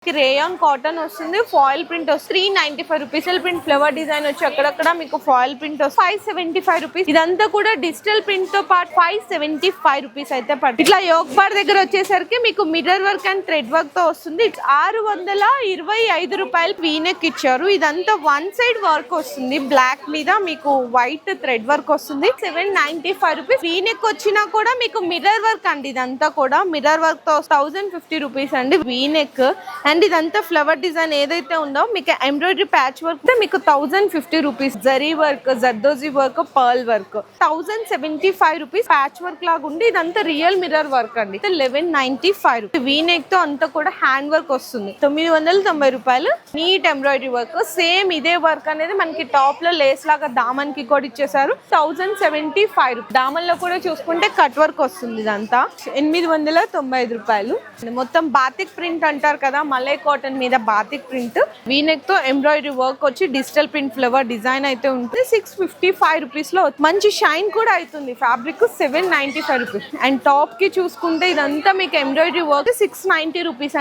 Rayon cotton వస్తుంది, foil print వస్తుంది 395 rupees. Print flower design వచ్చి అక్కడక్కడ మీకు ఫాయిల్ ప్రింట్ వస్తుంది 575 రూపీస్. ఇదంతా కూడా డిజిటల్ ప్రింట్ తో పాటు 575 రూపీస్ అయితే పడుతుంది. ఇట్లా యోగ్ బార్ దగ్గర వచ్చేసరికి మీకు mirror work and thread work తో వస్తుంది 625 రూపాయలు వీనెక్ ఇచ్చారు. ఇదంతా వన్ సైడ్ వర్క్ వస్తుంది, బ్లాక్ మీద మీకు వైట్ థ్రెడ్ వర్క్ వస్తుంది 795 రూపీస్. వీనెక్ వచ్చినా కూడా మీకు మిర్రర్ వర్క్ అండి, ఇదంతా కూడా మిర్రర్ వర్క్ తో 1050 రూపీస్ అండి వీనెక్. అండ్ ఇదంతా ఫ్లవర్ డిజైన్ ఏదైతే ఉందో మీకు ఎంబ్రాయిడరీ ప్యాచ్ వర్క్ మీకు 1050 rupees. Zari work, zardozi work, pearl work 1075 rupees. Patch work లాగా ఉండి ఇదంతా రియల్ మిర్రర్ వర్క్ అండి 1195 రూపీస్. వీనెక్ తో అంతా కూడా హ్యాండ్ వర్క్ వస్తుంది 990 రూపాయలు. నీట్ ఎంబ్రాయిడరీ వర్క్, సేమ్ ఇదే వర్క్ అనేది మనకి టాప్ లో లేస్ లాగా దామన్ కి కూడా ఇచ్చేసారు 1075 రూపీస్. దామన్ లో కూడా చూసుకుంటే కట్ వర్క్ వస్తుంది, ఇదంతా 895 రూపాయలు. మొత్తం బాతిక్ ప్రింట్ అంటారు కదా, మలై కాటన్ మీద బాతిక్ ప్రింట్. వీనెక్ తో ఎంబ్రాయిడరీ వర్క్ వచ్చి డిజిటల్ ప్రింట్ ఫ్లవర్ డిజైన్ అయితే ఉంటుంది 655 రూపీస్ లో. మంచి షైన్ కూడా అవుతుంది ఫ్యాబ్రిక్ 795 రూపీస్. అండ్ టాప్ కి చూసుకుంటే ఇదంతా మీకు ఎంబ్రాయిడరీ వర్క్ 690 రూపీస్.